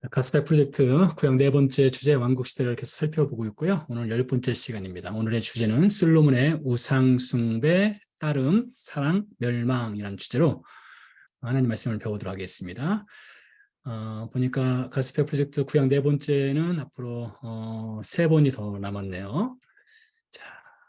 가스펠 프로젝트 구역 네 번째 주제 왕국 시대를 계속 살펴보고 있고요. 오늘 10번째 시간입니다. 오늘의 주제는 솔로몬의 우상 숭배, 따름, 사랑, 멸망이라는 주제로 하나님 말씀을 배우도록 하겠습니다. 보니까 가스펠 프로젝트 구역 네 번째는 앞으로 3번이 더 남았네요. 자,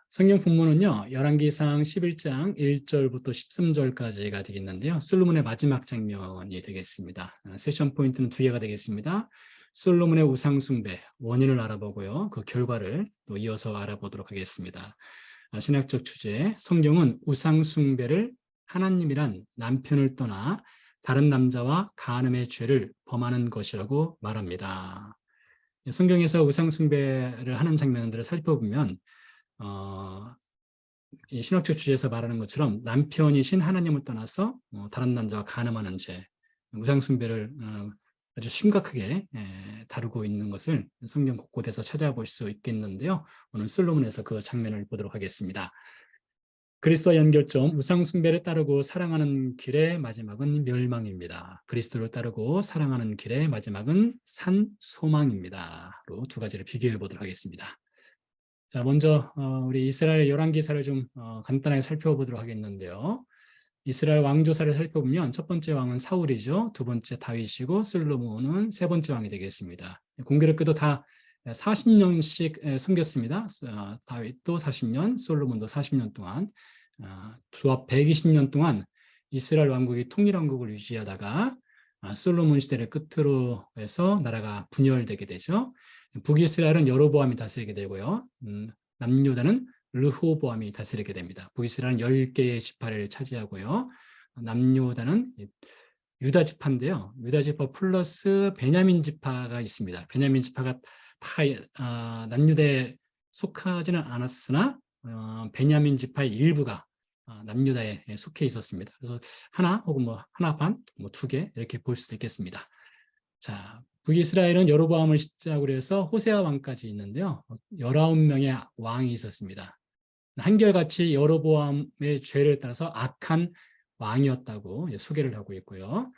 성경 본문은요. 열왕기상 11장 1절부터 13절까지가 되겠는데요. 솔로몬의 마지막 장면이 되겠습니다. 세션 포인트는 2개가 되겠습니다. 솔로몬의 우상 숭배, 원인을 알아보고요. 그 결과를 또 이어서 알아보도록 하겠습니다. 신학적 주제, 성경은 우상 숭배를 하나님이란 남편을 떠나 다른 남자와 간음의 죄를 범하는 것이라고 말합니다. 성경에서 우상 숭배를 하는 장면들을 살펴보면 이 신학적 주제에서 말하는 것처럼 남편이신 하나님을 떠나서 다른 남자와 간음하는 죄, 우상 숭배를 아주 심각하게 다루고 있는 것을 성경 곳곳에서 찾아볼 수 있겠는데요. 오늘 솔로몬에서 그 장면을 보도록 하겠습니다. 그리스도와 연결점, 우상 숭배를 따르고 사랑하는 길의 마지막은 멸망입니다. 그리스도를 따르고 사랑하는 길의 마지막은 산 소망입니다.로 두 가지를 비교해 보도록 하겠습니다. 자, 먼저 우리 이스라엘 열왕기사를 좀 간단하게 살펴보도록 하겠는데요. 이스라엘 왕조사를 살펴보면 첫 번째 왕은 사울이죠. 두 번째 다윗이고 솔로몬은 세 번째 왕이 되겠습니다. 공교롭게도 다 40년씩 섬겼습니다. 다윗도 40년, 솔로몬도 40년 동안 조합 120년 동안 이스라엘 왕국이 통일왕국을 유지하다가 솔로몬 시대를 끝으로 해서 나라가 분열되게 되죠. 북이스라엘은 여로보암이 다스리게 되고요. 남유다는 르호보암이 다스리게 됩니다. 북이스라엘은 10개의 지파를 차지하고요. 남유다는 유다 지파인데요. 유다 지파 플러스 베냐민 지파가 있습니다. 베냐민 지파가 다 남유다에 속하지는 않았으나 베냐민 지파의 일부가 남유다에 속해 있었습니다. 그래서 하나 혹은 뭐 하나 반, 뭐 2개 이렇게 볼 수도 있겠습니다. 자, 북이스라엘은 여로보암을 시작으로 해서 호세아 왕까지 있는데요. 19명의 왕이 있었습니다. 한결같이 여로보암의 죄를 따라서 악한 왕이었다고 소개를 하고 있고요.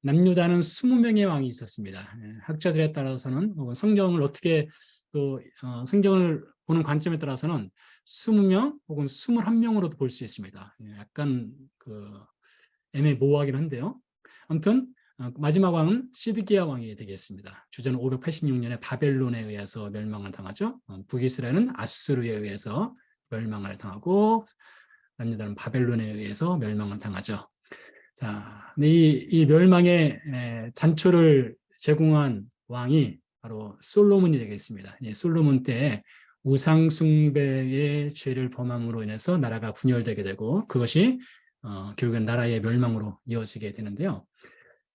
남유다는 20명의 왕이 있었습니다. 학자들에 따라서는 혹은 성경을 어떻게 또 성경을 보는 관점에 따라서는 20명 혹은 21명으로도 볼 수 있습니다. 약간 애매모호하긴 한데요. 아무튼 마지막 왕은 시드기야 왕이 되겠습니다. 주전 586년에 바벨론에 의해서 멸망을 당하죠. 북이스라엘은 아수르에 의해서 멸망을 당하고 남유다는 바벨론에 의해서 멸망을 당하죠. 자, 이 멸망의 단초를 제공한 왕이 바로 솔로몬이 되겠습니다. 솔로몬 때에 우상 숭배의 죄를 범함으로 인해서 나라가 분열되게 되고 그것이 결국엔 나라의 멸망으로 이어지게 되는데요.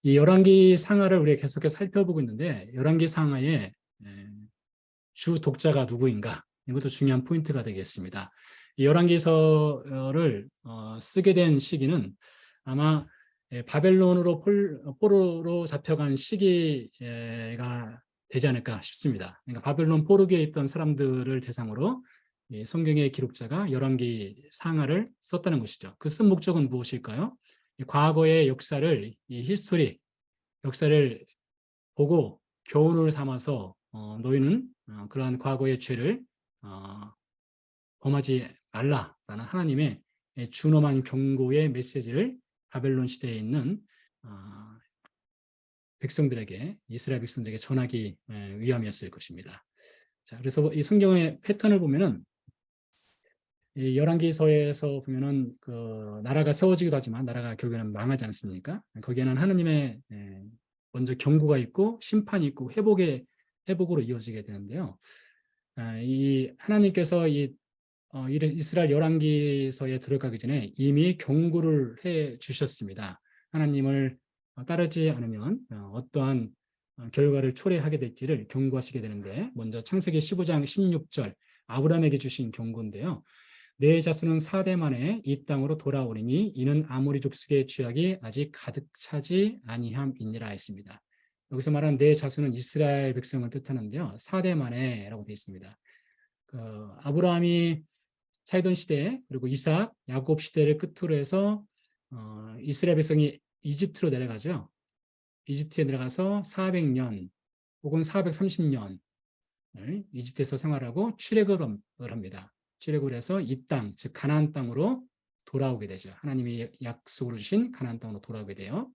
이 열왕기 상하를 우리가 계속해서 살펴보고 있는데 열왕기 상하의 주 독자가 누구인가? 이것도 중요한 포인트가 되겠습니다. 이 열왕기서를 쓰게 된 시기는 아마 바벨론으로 포로로 잡혀간 시기가 되지 않을까 싶습니다. 그러니까 바벨론 포로기에 있던 사람들을 대상으로 성경의 기록자가 열왕기 상하를 썼다는 것이죠. 그 쓴 목적은 무엇일까요? 과거의 역사를 이 히스토리 역사를 보고 교훈을 삼아서 너희는 그러한 과거의 죄를 범하지 말라라는 하나님의 준엄한 경고의 메시지를 바벨론 시대에 있는 백성들에게 이스라엘 백성들에게 전하기 위함이었을 것입니다. 자, 그래서 이 성경의 패턴을 보면은 이 열왕기서에서 보면은 그 나라가 세워지기도 하지만 나라가 결국에는 망하지 않습니까? 거기에는 하나님의 먼저 경고가 있고 심판이 있고 회복으로 이어지게 되는데요. 이 하나님께서 이스라엘 열왕기서에 들어가기 전에 이미 경고를 해 주셨습니다. 하나님을 따르지 않으면 어떠한 결과를 초래하게 될지를 경고하시게 되는데 먼저 창세기 15장 16절 아브라함에게 주신 경고인데요. 내 자손은 4대 만에 이 땅으로 돌아오리니 이는 아모리 족속의 죄악이 아직 가득 차지 아니함이니라 했습니다. 여기서 말하는 내 자손은 이스라엘 백성을 뜻하는데요. 4대 만에라고 되어 있습니다. 아브라함이 살던 시대 그리고 이삭, 야곱 시대를 끝으로 해서 이스라엘 백성이 이집트로 내려가죠. 이집트에 내려가서 400년 혹은 430년을 이집트에서 생활하고 출애굽을 합니다. 출애굽을 해서 이 땅, 즉 가나안 땅으로 돌아오게 되죠. 하나님이 약속으로 주신 가나안 땅으로 돌아오게 돼요.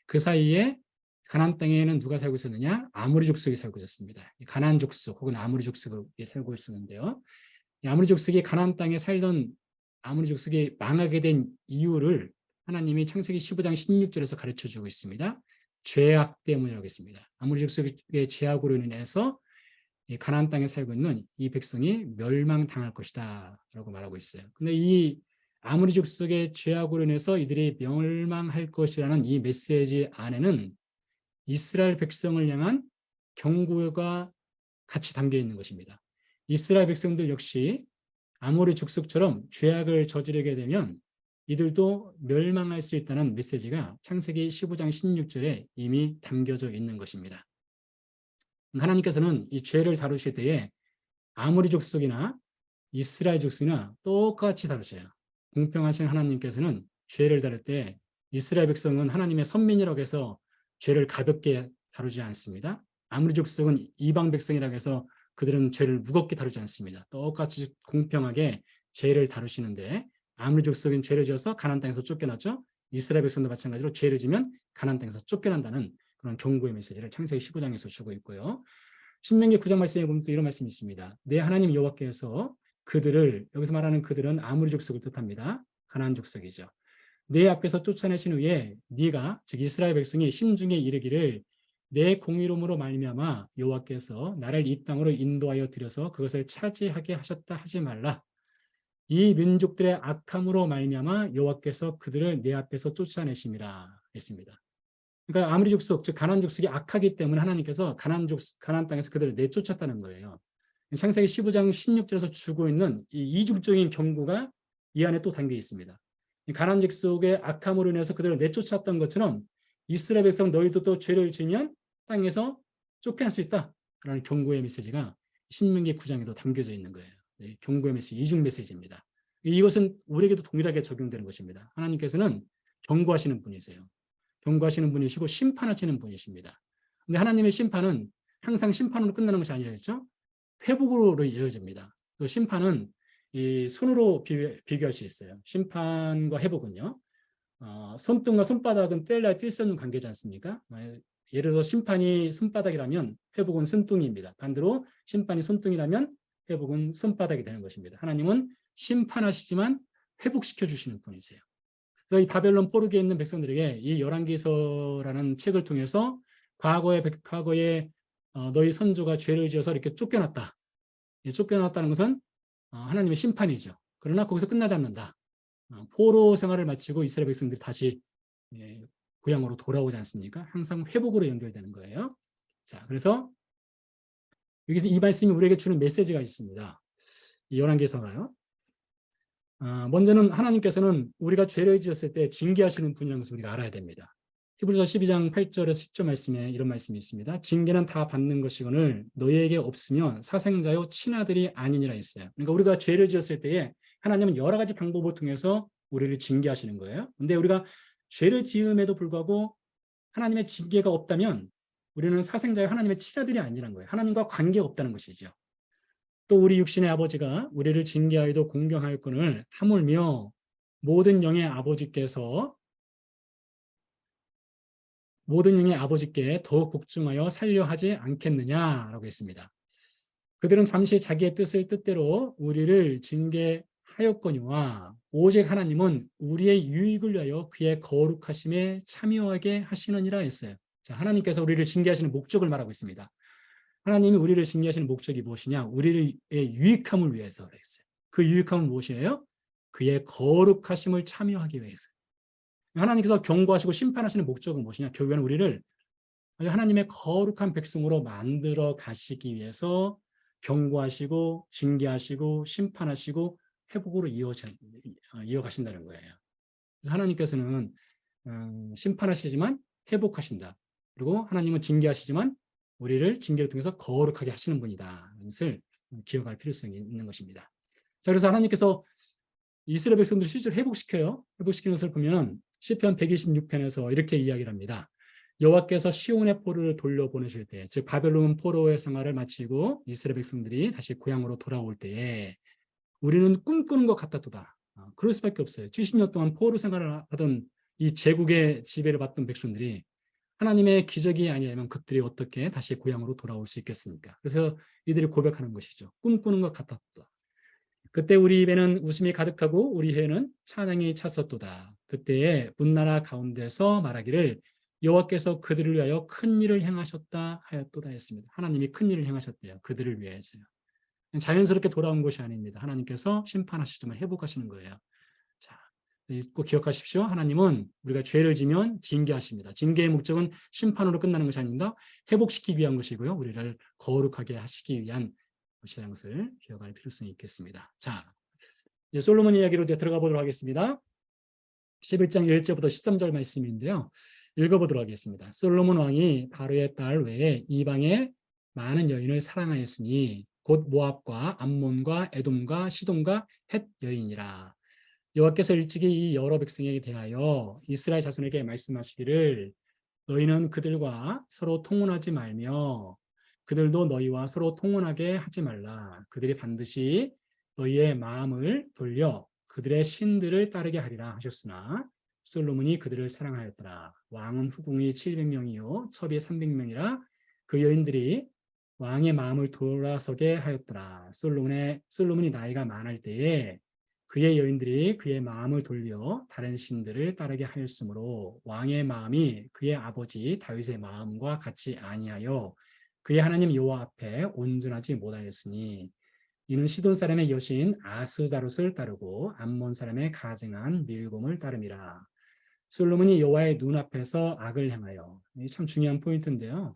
그 사이에 가나안 땅에는 누가 살고 있었느냐? 아모리 족속이 살고 있었습니다. 가나안 족속 혹은 아모리 족속이 살고 있었는데요. 이 아모리 족속이 가나안 땅에 살던 아모리 족속이 망하게 된 이유를 하나님이 창세기 15장 16절에서 가르쳐주고 있습니다. 죄악 때문이라고 했습니다. 아모리 족속의 죄악으로 인해서 이 가나안 땅에 살고 있는 이 백성이 멸망당할 것이다 라고 말하고 있어요. 근데 이 아모리 족속의 죄악으로 인해서 이들이 멸망할 것이라는 이 메시지 안에는 이스라엘 백성을 향한 경고가 같이 담겨 있는 것입니다. 이스라엘 백성들 역시 아모리 족속처럼 죄악을 저지르게 되면 이들도 멸망할 수 있다는 메시지가 창세기 15장 16절에 이미 담겨져 있는 것입니다. 하나님께서는 이 죄를 다루실 때에 아모리 족속이나 이스라엘 족속이나 똑같이 다루셔요. 공평하신 하나님께서는 죄를 다룰 때 이스라엘 백성은 하나님의 선민이라고 해서 죄를 가볍게 다루지 않습니다. 아모리 족속은 이방 백성이라고 해서 그들은 죄를 무겁게 다루지 않습니다. 똑같이 공평하게 죄를 다루시는데 아모리 족속은 죄를 지어서 가나안 땅에서 쫓겨났죠. 이스라엘 백성도 마찬가지로 죄를 지면 가나안 땅에서 쫓겨난다는 그런 경고의 메시지를 창세기 15장에서 주고 있고요. 신명기 9장 말씀에 보면 또 이런 말씀이 있습니다. 내 하나님 여호와께서 그들을, 여기서 말하는 그들은 아모리 족속을 뜻합니다. 가나안 족속이죠. 내 앞에서 쫓아내신 후에 네가, 즉 이스라엘 백성이 심중에 이르기를 내 공의로움으로 말미암아 여호와께서 나를 이 땅으로 인도하여 들여서 그것을 차지하게 하셨다 하지 말라. 이 민족들의 악함으로 말미암아 여호와께서 그들을 내 앞에서 쫓아내심이라 했습니다. 그러니까 아모리 족속, 즉 가나안 족속이 악하기 때문에 하나님께서 가나안 땅에서 그들을 내쫓았다는 거예요. 창세기 15장 16절에서 주고 있는 이 이중적인 경고가 이 안에 또 담겨 있습니다. 가나안 족속의 악함으로 인해서 그들을 내쫓았던 것처럼 이스라엘 백성 너희도 또 죄를 지면 땅에서 쫓겨날 수 있다라는 경고의 메시지가 신명기 9장에도 담겨져 있는 거예요. 경고의 메시지, 이중 메시지입니다. 이것은 우리에게도 동일하게 적용되는 것입니다. 하나님께서는 경고하시는 분이세요. 경고하시는 분이시고 심판하시는 분이십니다. 근데 하나님의 심판은 항상 심판으로 끝나는 것이 아니라 했죠. 회복으로 이어집니다. 또 심판은 이 손으로 비교할 수 있어요. 심판과 회복은요. 손등과 손바닥은 뗄래야 뗄 수 없는 관계지 않습니까? 예를 들어 심판이 손바닥이라면 회복은 손등입니다. 반대로 심판이 손등이라면 회복은 손바닥이 되는 것입니다. 하나님은 심판하시지만 회복시켜 주시는 분이세요. 그래서 이 바벨론 포르기에 있는 백성들에게 이 열왕기서라는 책을 통해서 과거에 너희 선조가 죄를 지어서 이렇게 쫓겨났다. 쫓겨났다는 것은 하나님의 심판이죠. 그러나 거기서 끝나지 않는다. 포로 생활을 마치고 이스라엘 백성들이 다시 고향으로 돌아오지 않습니까? 항상 회복으로 연결되는 거예요. 자, 그래서 여기서 이 말씀이 우리에게 주는 메시지가 있습니다. 이 열왕기서가요. 먼저는 하나님께서는 우리가 죄를 지었을 때 징계하시는 분이라는 것을 우리가 알아야 됩니다. 히브리서 12장 8절에서 10절 말씀에 이런 말씀이 있습니다. 징계는 다 받는 것이거늘 너희에게 없으면 사생자요 친아들이 아니니라 했어요. 그러니까 우리가 죄를 지었을 때에 하나님은 여러 가지 방법을 통해서 우리를 징계하시는 거예요. 근데 우리가 죄를 지음에도 불구하고 하나님의 징계가 없다면 우리는 사생자요 하나님의 친아들이 아니라는 거예요. 하나님과 관계가 없다는 것이죠. 또 우리 육신의 아버지가 우리를 징계하여도 공경하였거늘 하물며 모든 영의 아버지께 더욱 복종하여 살려 하지 않겠느냐라고 했습니다. 그들은 잠시 자기의 뜻대로 우리를 징계하였거니와 오직 하나님은 우리의 유익을 위하여 그의 거룩하심에 참여하게 하시느니라 했어요. 자, 하나님께서 우리를 징계하시는 목적을 말하고 있습니다. 하나님이 우리를 징계하시는 목적이 무엇이냐? 우리의 유익함을 위해서 그랬어요. 그 유익함은 무엇이에요? 그의 거룩하심을 참여하기 위해서. 하나님께서 경고하시고 심판하시는 목적은 무엇이냐? 결국에는 우리를 하나님의 거룩한 백성으로 만들어 가시기 위해서 경고하시고 징계하시고 심판하시고 회복으로 이어가신다는 거예요. 그래서 하나님께서는 심판하시지만 회복하신다. 그리고 하나님은 징계하시지만 우리를 징계를 통해서 거룩하게 하시는 분이다. 이것을 기억할 필요성이 있는 것입니다. 자, 그래서 하나님께서 이스라엘 백성들을 실제로 회복시키는 것을 보면 시편 126편에서 이렇게 이야기를 합니다. 여호와께서 시온의 포로를 돌려보내실 때, 즉 바벨론 포로의 생활을 마치고 이스라엘 백성들이 다시 고향으로 돌아올 때에 우리는 꿈꾸는 것 같았도다. 그럴 수밖에 없어요. 70년 동안 포로 생활을 하던 이 제국의 지배를 받던 백성들이 하나님의 기적이 아니라면 그들이 어떻게 다시 고향으로 돌아올 수 있겠습니까? 그래서 이들이 고백하는 것이죠. 꿈꾸는 것 같았도다. 그때 우리 입에는 웃음이 가득하고 우리 혀에는 찬양이 찼었도다. 그때에 문나라 가운데서 말하기를 여호와께서 그들을 위하여 큰 일을 행하셨다 하였도다 했습니다. 하나님이 큰 일을 행하셨대요. 그들을 위해서요. 자연스럽게 돌아온 것이 아닙니다. 하나님께서 심판하시지만 회복하시는 거예요. 자, 꼭 기억하십시오. 하나님은 우리가 죄를 지면 징계하십니다. 징계의 목적은 심판으로 끝나는 것이 아닙니다. 회복시키기 위한 것이고요. 우리를 거룩하게 하시기 위한 것이라는 것을 기억할 필요성이 있겠습니다. 자, 이제 솔로몬 이야기로 이제 들어가 보도록 하겠습니다. 11장 1절부터 13절 말씀인데요. 읽어보도록 하겠습니다. 솔로몬 왕이 바로의 딸 외에 이방의 많은 여인을 사랑하였으니 곧 모압과 암몬과 에돔과 시돈과 헷 여인이라. 여호와께서 일찍이 이 여러 백성에게 대하여 이스라엘 자손에게 말씀하시기를 너희는 그들과 서로 통혼하지 말며 그들도 너희와 서로 통혼하게 하지 말라. 그들이 반드시 너희의 마음을 돌려 그들의 신들을 따르게 하리라 하셨으나 솔로몬이 그들을 사랑하였더라. 왕은 후궁이 700명이요 첩이 300명이라 그 여인들이 왕의 마음을 돌아서게 하였더라. 솔로몬이 나이가 많을 때에 그의 여인들이 그의 마음을 돌려 다른 신들을 따르게 하였으므로 왕의 마음이 그의 아버지 다윗의 마음과 같이 아니하여 그의 하나님 여호와 앞에 온전하지 못하였으니 이는 시돈 사람의 여신 아스다롯을 따르고 암몬 사람의 가증한 밀곰을 따름이라. 솔로몬이 여호와의 눈앞에서 악을 행하여, 이게 참 중요한 포인트인데요.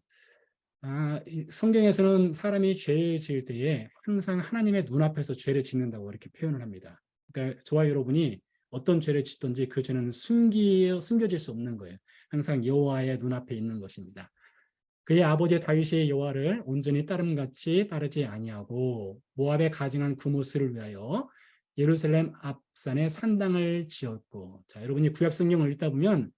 성경에서는 사람이 죄를 지을 때에 항상 하나님의 눈앞에서 죄를 짓는다고 이렇게 표현을 합니다. 그러니까 저와 여러분이 어떤 죄를 짓든지 그 죄는 숨겨질 수 없는 거예요. 항상 여호와의 눈앞에 있는 것입니다. 그의 아버지 다윗이 여호와를 온전히 따름같이 따르지 아니하고 모압에 가증한 구모스를 위하여 예루살렘 앞산에 산당을 지었고, 자, 여러분이 구약 성경을 읽다 보면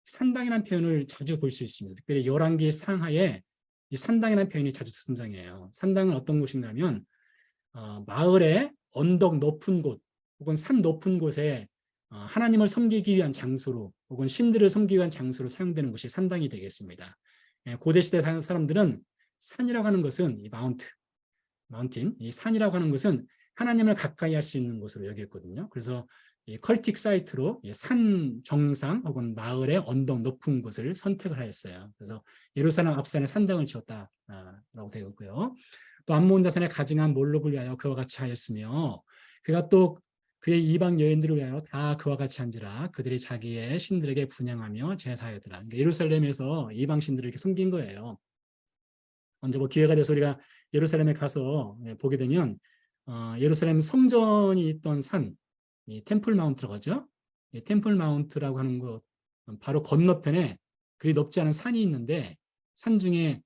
산당이라는 표현을 자주 볼 수 있습니다. 특별히 열왕기 상하에 이 산당이라는 표현이 자주 등장해요. 산당은 어떤 곳인가면 마을의 언덕 높은 곳 혹은 산 높은 곳에 하나님을 섬기기 위한 장소로 혹은 신들을 섬기기 위한 장소로 사용되는 것이 산당이 되겠습니다. 고대 시대 사람들은 산이라고 하는 것은 이 마운틴, 이 산이라고 하는 것은 하나님을 가까이 할 수 있는 곳으로 여겼거든요. 그래서 이 컬틱 사이트로 산 정상 혹은 마을의 언덕 높은 곳을 선택을 하였어요. 그래서 예루살렘 앞산에 산당을 지었다라고 되어 있고요. 또 암몬 자손의 가증한 몰록을 위하여 그와 같이 하였으며 그가 또 그의 이방 여인들을 위하여 다 그와 같이 한지라 그들이 자기의 신들에게 분향하며 제사하였더라. 그러니까 예루살렘에서 이방 신들을 이렇게 섬긴 거예요. 언제 뭐 기회가 돼서 우리가 예루살렘에 가서 보게 되면 예루살렘 성전이 있던 산, 이 템플 마운트라고 하죠. 이 템플 마운트라고 하는 것 바로 건너편에 그리 높지 않은 산이 있는데 산 중에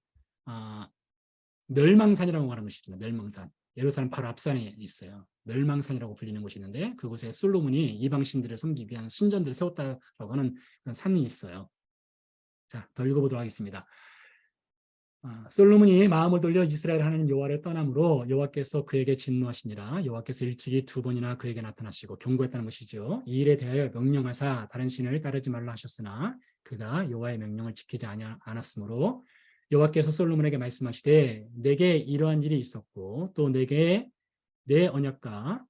멸망산이라고 말하는 것이 있습니다. 멸망산. 예루살렘 바로 앞산에 있어요. 멸망산이라고 불리는 곳이 있는데 그곳에 솔로몬이 이방 신들을 섬기기 위한 신전들을 세웠다고 하는 그런 산이 있어요. 자, 더 읽어보도록 하겠습니다. 솔로몬이 마음을 돌려 이스라엘 하나님 여호와를 떠남으로 여호와께서 그에게 진노하시니라. 여호와께서 일찍이 2번이나 그에게 나타나시고 경고했다는 것이죠. 이 일에 대하여 명령하사 다른 신을 따르지 말라 하셨으나 그가 여호와의 명령을 지키지 않았으므로 여호와께서 솔로몬에게 말씀하시되 내게 이러한 일이 있었고 또 내가 네 언약과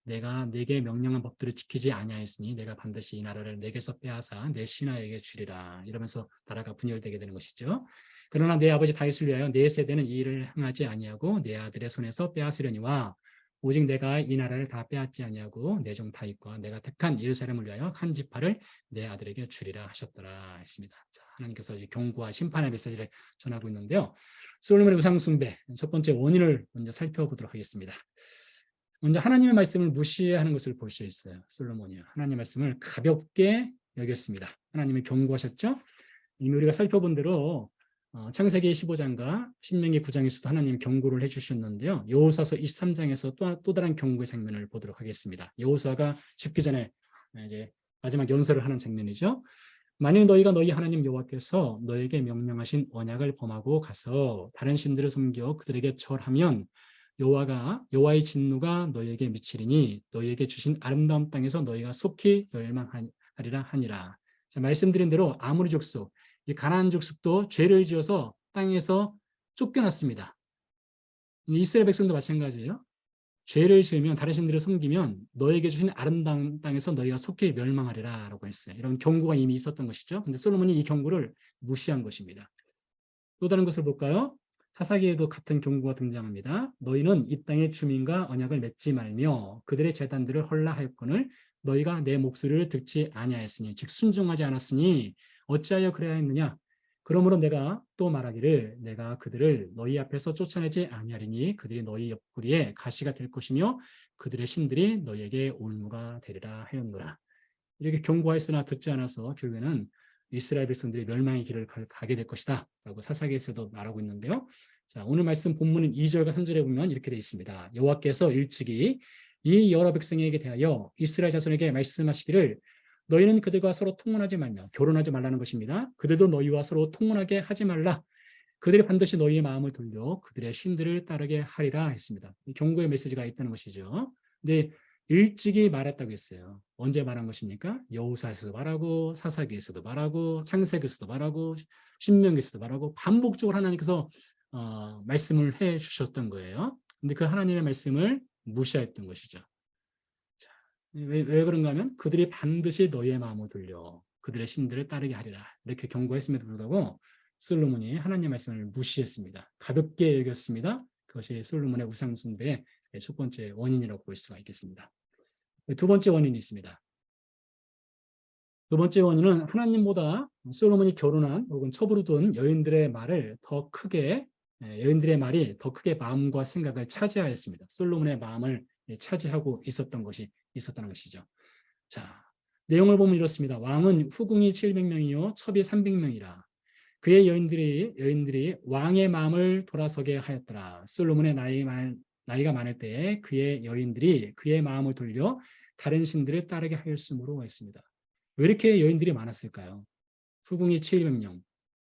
내가 내게 명령한 법들을 지키지 아니하였으니 내가 반드시 이 나라를 내게서 빼앗아 내 신하에게 주리라. 이러면서 나라가 분열되게 되는 것이죠. 그러나 내 아버지 다윗을 위하여 내 세대는 이 일을 행하지 아니하고 내 아들의 손에서 빼앗으려니와 오직 내가 이 나라를 다 빼앗지 아니하고 내 종 다윗과 내가 택한 예루살렘을 위하여 한 지파를 내 아들에게 주리라 하셨더라 했습니다. 자, 하나님께서 이제 경고와 심판의 메시지를 전하고 있는데요. 솔로몬의 우상 숭배 첫 번째 원인을 먼저 살펴보도록 하겠습니다. 먼저 하나님의 말씀을 무시하는 것을 볼 수 있어요. 솔로몬이요. 하나님의 말씀을 가볍게 여겼습니다. 하나님이 경고하셨죠. 이미 우리가 살펴본 대로 창세기 15장과 신명기 9장에서도 하나님 경고를 해주셨는데요. 여호수아서 23장에서 또 다른 경고의 장면을 보도록 하겠습니다. 여호수아가 죽기 전에 이제 마지막 연설을 하는 장면이죠. 만일 너희가 너희 하나님 여호와께서 너에게 명령하신 언약을 범하고 가서 다른 신들을 섬겨 그들에게 절하면 여호와의 진노가 너희에게 미치리니 너희에게 주신 아름다운 땅에서 너희가 속히 멸망하리라 하니라. 자, 말씀드린 대로 아모리 족속, 이 가나안 족속도 죄를 지어서 땅에서 쫓겨났습니다. 이스라엘 백성도 마찬가지예요. 죄를 지으면 다른 신들을 섬기면 너에게 주신 아름다운 땅에서 너희가 속히 멸망하리라 라고 했어요. 이런 경고가 이미 있었던 것이죠. 근데 솔로몬이 이 경고를 무시한 것입니다. 또 다른 것을 볼까요? 사사기에도 같은 경고가 등장합니다. 너희는 이 땅의 주민과 언약을 맺지 말며 그들의 제단들을 헐라하였거늘 너희가 내 목소리를 듣지 아니하였으니 즉 순종하지 않았으니 어찌하여 그래야 했느냐. 그러므로 내가 또 말하기를 내가 그들을 너희 앞에서 쫓아내지 아니하리니 그들이 너희 옆구리에 가시가 될 것이며 그들의 신들이 너희에게 올무가 되리라 하였노라. 이렇게 경고하였으나 듣지 않아서 결국에는 이스라엘 백성들이 멸망의 길을 가게 될 것이다 라고 사사기에서도 말하고 있는데요. 자, 오늘 말씀 본문은 2절과 3절에 보면 이렇게 되어 있습니다. 여호와께서 일찍이 이 여러 백성에게 대하여 이스라엘 자손에게 말씀하시기를 너희는 그들과 서로 통혼하지 말며 결혼하지 말라는 것입니다. 그들도 너희와 서로 통혼하게 하지 말라. 그들이 반드시 너희의 마음을 돌려 그들의 신들을 따르게 하리라 했습니다. 경고의 메시지가 있다는 것이죠. 근데 일찍이 말했다고 했어요. 언제 말한 것입니까? 여호수아에서도 말하고 사사기에서도 말하고 창세기에서도 말하고 신명기에서도 말하고 반복적으로 하나님께서 말씀을 해 주셨던 거예요. 근데 그 하나님의 말씀을 무시했던 것이죠. 자, 왜 그런가 하면 그들이 반드시 너희의 마음을 돌려 그들의 신들을 따르게 하리라 이렇게 경고했음에도 불구하고 솔로몬이 하나님의 말씀을 무시했습니다. 가볍게 여겼습니다. 그것이 솔로몬의 우상 숭배의 첫 번째 원인이라고 볼 수가 있겠습니다. 두 번째 원인이 있습니다. 두 번째 원인은 하나님보다 솔로몬이 결혼한 혹은 첩으로 둔 여인들의 말이 더 크게 마음과 생각을 차지하였습니다. 솔로몬의 마음을 차지하고 있었다는 것이죠. 자, 내용을 보면 이렇습니다. 왕은 후궁이 700명이요 첩이 300명이라. 그의 여인들이 왕의 마음을 돌아서게 하였더라. 솔로몬의 나이가 많을 때에 그의 여인들이 그의 마음을 돌려 다른 신들을 따르게 하였으므로 했습니다. 왜 이렇게 여인들이 많았을까요? 후궁이 700명,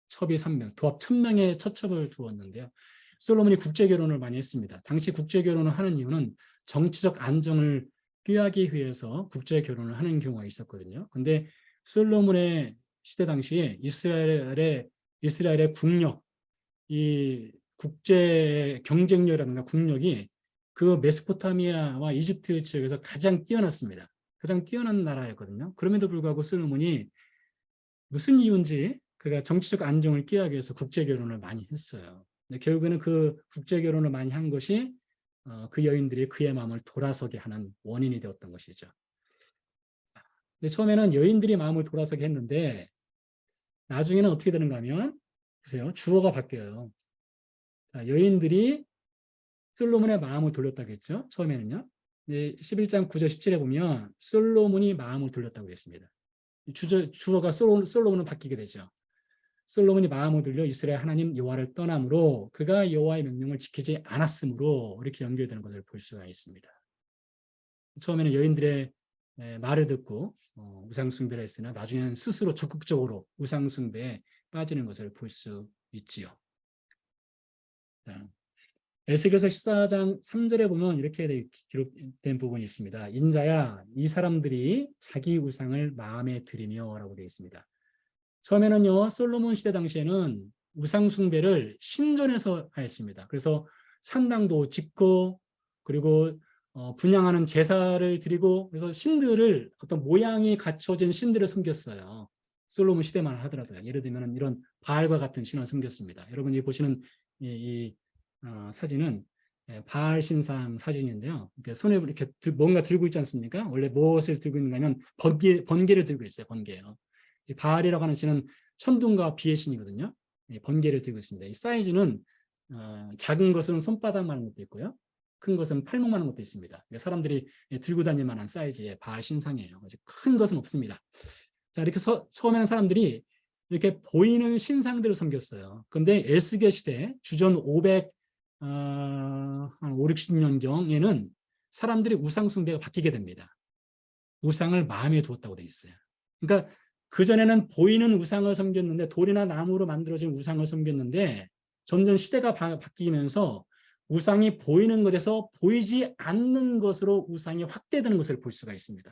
첩이 3명, 도합 1000명의 처첩을 두었는데요. 솔로몬이 국제결혼을 많이 했습니다. 당시 국제결혼을 하는 이유는 정치적 안정을 꾀하기 위해서 국제결혼을 하는 경우가 있었거든요. 근데 솔로몬의 시대 당시에 이스라엘의 국력, 이 국제 경쟁력이라든가 국력이 그 메소포타미아와 이집트 지역에서 가장 뛰어났습니다. 가장 뛰어난 나라였거든요. 그럼에도 불구하고 솔로몬이 무슨 이유인지 그가 정치적 안정을 꾀하기 위해서 국제결혼을 많이 했어요. 근데 결국에는 그 국제결혼을 많이 한 것이 그 여인들이 그의 마음을 돌아서게 하는 원인이 되었던 것이죠. 근데 처음에는 여인들이 마음을 돌아서게 했는데 나중에는 어떻게 되는가 하면 보세요. 주어가 바뀌어요. 자, 여인들이 솔로몬의 마음을 돌렸다고 했죠. 처음에는요. 11장 9절 17에 보면 솔로몬이 마음을 돌렸다고 했습니다. 주어가 솔로몬은 바뀌게 되죠. 솔로몬이 마음을 돌려 이스라엘 하나님 여호와를 떠남으로 그가 여호와의 명령을 지키지 않았으므로 이렇게 연결되는 것을 볼 수가 있습니다. 처음에는 여인들의 말을 듣고 우상 숭배를 했으나 나중에는 스스로 적극적으로 우상 숭배에 빠지는 것을 볼 수 있지요. 에스겔서 14장 3절에 보면 이렇게 기록된 부분이 있습니다. 인자야, 이 사람들이 자기 우상을 마음에 들이며 라고 되어 있습니다. 처음에는요, 솔로몬 시대 당시에는 우상 숭배를 신전에서 하였습니다. 그래서 산당도 짓고 그리고 분양하는 제사를 드리고 그래서 신들을 어떤 모양이 갖춰진 신들을 섬겼어요. 솔로몬 시대만 하더라도요. 예를 들면 이런 바알과 같은 신을 섬겼습니다. 여러분이 보시는 이 사진은 바알 신상 사진인데요. 손에 이렇게 뭔가 들고 있지 않습니까? 원래 무엇을 들고 있는가 하면 번개를 들고 있어요. 번개요. 이 바알이라고 하는 신은 천둥과 비의 신이거든요. 번개를 들고 있습니다. 이 사이즈는 작은 것은 손바닥만한 것도 있고요. 큰 것은 팔목만한 것도 있습니다. 사람들이 들고 다닐 만한 사이즈의 바알 신상이에요. 큰 것은 없습니다. 자, 이렇게 처음에는 사람들이 이렇게 보이는 신상들을 섬겼어요. 그런데 에스겔 시대 주전 560년경에는 사람들이 우상 숭배가 바뀌게 됩니다. 우상을 마음에 두었다고 돼 있어요. 그러니까 그전에는 보이는 우상을 섬겼는데, 돌이나 나무로 만들어진 우상을 섬겼는데, 점점 시대가 바뀌면서 우상이 보이는 것에서 보이지 않는 것으로 우상이 확대되는 것을 볼 수가 있습니다.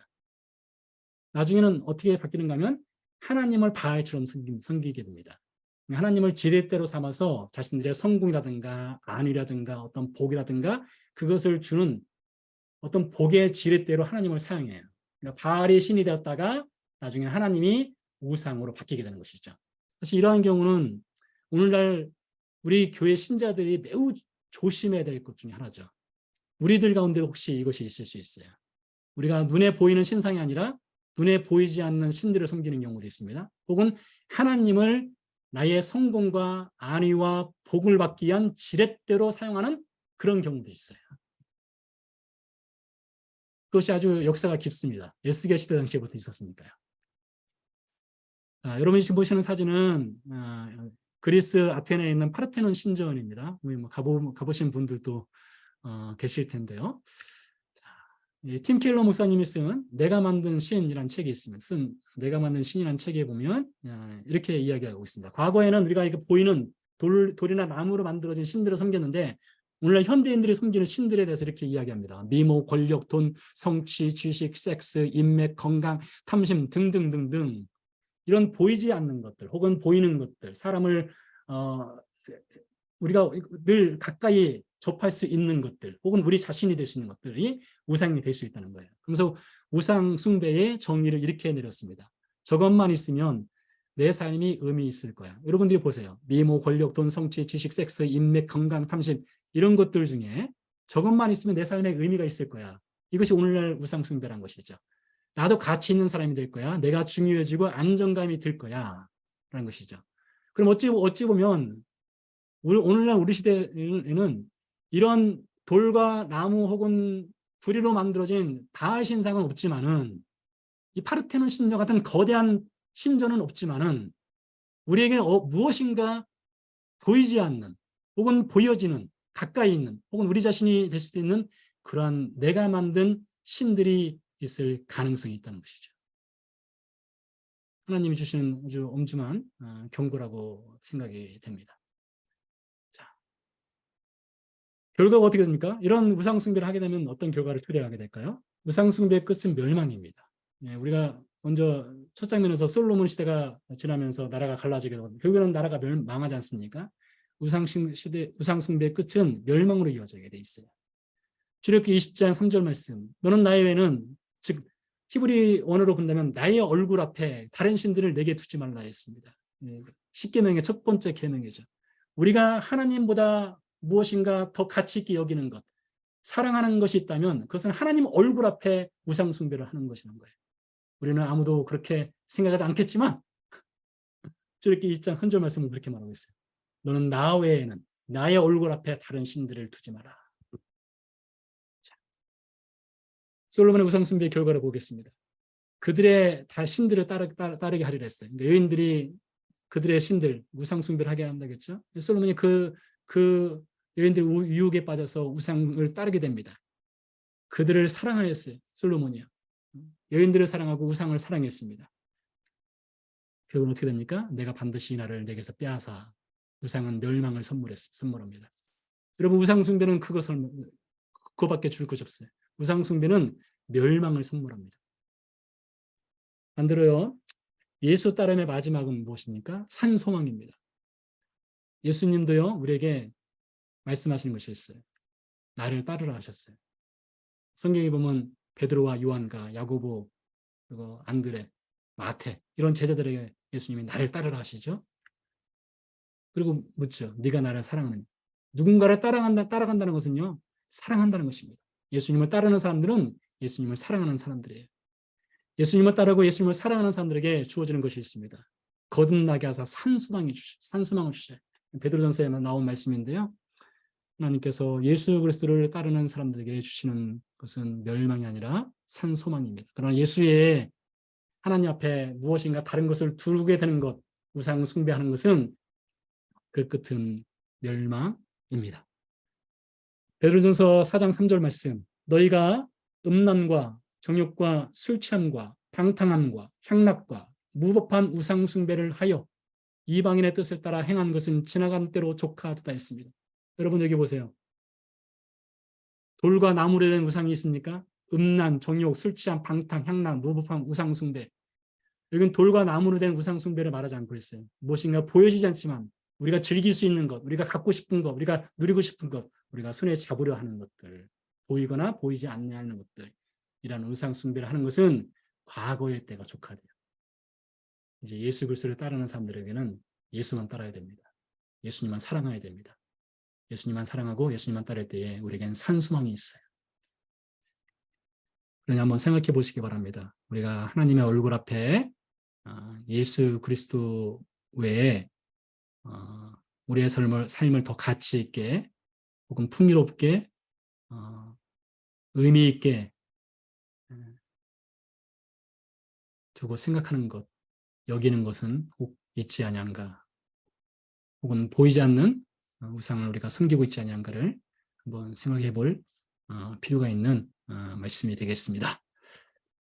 나중에는 어떻게 바뀌는가 하면 하나님을 바알처럼 섬기게 됩니다. 하나님을 지렛대로 삼아서 자신들의 성공이라든가 안위라든가 어떤 복이라든가 그것을 주는 어떤 복의 지렛대로 하나님을 사용해요. 그러니까 바알이 신이 되었다가 나중에 하나님이 우상으로 바뀌게 되는 것이죠. 사실 이러한 경우는 오늘날 우리 교회 신자들이 매우 조심해야 될 것 중에 하나죠. 우리들 가운데 혹시 이것이 있을 수 있어요. 우리가 눈에 보이는 신상이 아니라 눈에 보이지 않는 신들을 섬기는 경우도 있습니다. 혹은 하나님을 나의 성공과 안위와 복을 받기 위한 지렛대로 사용하는 그런 경우도 있어요. 그것이 아주 역사가 깊습니다. 에스겔 시대 당시에부터 있었으니까요. 여러분이 지금 보시는 사진은 그리스 아테네에 있는 파르테논 신전입니다. 가보신 분들도 계실 텐데요. 팀 켈러 목사님이 쓴 내가 만든 신이라는 책이 있습니다. 내가 만든 신이라는 책에 보면 이렇게 이야기하고 있습니다. 과거에는 우리가 이렇게 보이는 돌이나 나무로 만들어진 신들을 섬겼는데 오늘날 현대인들이 섬기는 신들에 대해서 이렇게 이야기합니다. 미모, 권력, 돈, 성취, 지식, 섹스, 인맥, 건강, 탐심 등등등등 이런 보이지 않는 것들 혹은 보이는 것들, 사람을 우리가 늘 가까이 접할 수 있는 것들 혹은 우리 자신이 될 수 있는 것들이 우상이 될 수 있다는 거예요. 그래서 우상 숭배의 정의를 이렇게 내렸습니다. 저것만 있으면 내 삶이 의미 있을 거야. 여러분들이 보세요. 미모, 권력, 돈, 성취, 지식, 섹스, 인맥, 건강, 탐심 이런 것들 중에 저것만 있으면 내 삶에 의미가 있을 거야. 이것이 오늘날 우상 숭배란 것이죠. 나도 가치 있는 사람이 될 거야. 내가 중요해지고 안정감이 들 거야. 라는 것이죠. 그럼 어찌 보면 오늘날 우리 시대에는 이런 돌과 나무 혹은 구리로 만들어진 바알 신상은 없지만은 이 파르테논 신전 같은 거대한 신전은 없지만은 우리에게 무엇인가 보이지 않는 혹은 보여지는 가까이 있는 혹은 우리 자신이 될 수도 있는 그러한 내가 만든 신들이 있을 가능성이 있다는 것이죠. 하나님이 주시는 아주 엄중한 경고라고 생각이 됩니다. 자, 결과가 어떻게 됩니까? 이런 우상숭배를 하게 되면 어떤 결과를 초래하게 될까요? 우상숭배의 끝은 멸망입니다. 우리가 먼저 첫 장면에서 솔로몬 시대가 지나면서 나라가 갈라지게 되고 결국에는 나라가 망하지 않습니까? 우상숭배의 끝은 멸망으로 이어지게 돼 있어요. 출애굽기 20장 3절 말씀. 너는 나의 외에는 즉 히브리 원어로 본다면 나의 얼굴 앞에 다른 신들을 내게 두지 말라 했습니다. 십계명의 첫 번째 계명이죠. 우리가 하나님보다 무엇인가 더 가치 있게 여기는 것, 사랑하는 것이 있다면 그것은 하나님 얼굴 앞에 우상 숭배를 하는 것이라는 거예요. 우리는 아무도 그렇게 생각하지 않겠지만 출애굽기 20장 3절 말씀은 그렇게 말하고 있어요. 너는 나 외에는 나의 얼굴 앞에 다른 신들을 두지 마라. 솔로몬의 우상숭배의 결과를 보겠습니다. 그들의 다 신들을 따르게 하리라 했어요. 그러니까 여인들이 그들의 신들 우상숭배를 하게 한다겠죠. 솔로몬이 그 여인들 유혹에 빠져서 우상을 따르게 됩니다. 그들을 사랑하였어요. 솔로몬이요. 여인들을 사랑하고 우상을 사랑했습니다. 결국은 어떻게 됩니까? 내가 반드시 이 나라를 내게서 빼앗아 우상은 멸망을 선물합니다. 여러분 우상숭배는 그거밖에 줄 것이 없어요. 우상숭배는 멸망을 선물합니다. 반대로요. 예수 따름의 마지막은 무엇입니까? 산소망입니다. 예수님도요. 우리에게 말씀하시는 것이 있어요. 나를 따르라 하셨어요. 성경에 보면 베드로와 요한과 야고보 그리고 안드레, 마태 이런 제자들에게 예수님이 나를 따르라 하시죠. 그리고 묻죠. 네가 나를 사랑하느냐. 누군가를 따라간다는 것은요. 사랑한다는 것입니다. 예수님을 따르는 사람들은 예수님을 사랑하는 사람들이에요. 예수님을 따르고 예수님을 사랑하는 사람들에게 주어지는 것이 있습니다. 거듭나게 하사 산소망을 주셔요. 베드로전서에 나온 말씀인데요. 하나님께서 예수 그리스도를 따르는 사람들에게 주시는 것은 멸망이 아니라 산소망입니다. 그러나 예수의 하나님 앞에 무엇인가 다른 것을 두게 되는 것, 우상 숭배하는 것은 그 끝은 멸망입니다. 베드로전서 4장 3절 말씀. 너희가 음란과 정욕과 술 취함과 방탕함과 향락과 무법한 우상 숭배를 하여 이방인의 뜻을 따라 행한 것은 지나간 때로 족하도다 했습니다. 여러분 여기 보세요. 돌과 나무로 된 우상이 있습니까? 음란, 정욕, 술 취한, 방탕, 향락, 무법한 우상 숭배. 여기는 돌과 나무로 된 우상 숭배를 말하지 않고 있어요. 무엇인가 보여지지 않지만 우리가 즐길 수 있는 것, 우리가 갖고 싶은 것, 우리가 누리고 싶은 것, 우리가 손에 잡으려 하는 것들, 보이거나 보이지 않는 것들, 이런 우상 숭배를 하는 것은 과거의 때가 족하대요. 이제 예수 그리스도를 따르는 사람들에게는 예수만 따라야 됩니다. 예수님만 사랑해야 됩니다. 예수님만 사랑하고 예수님만 따를 때에 우리에겐 산소망이 있어요. 그러니 한번 생각해 보시기 바랍니다. 우리가 하나님의 얼굴 앞에 예수 그리스도 외에 우리의 삶을 더 가치 있게 혹은 풍요롭게 의미 있게 두고 생각하는 것, 여기는 것은 혹 있지 아니한가, 혹은 보이지 않는 우상을 우리가 섬기고 있지 아니한가를 한번 생각해 볼 필요가 있는 말씀이 되겠습니다.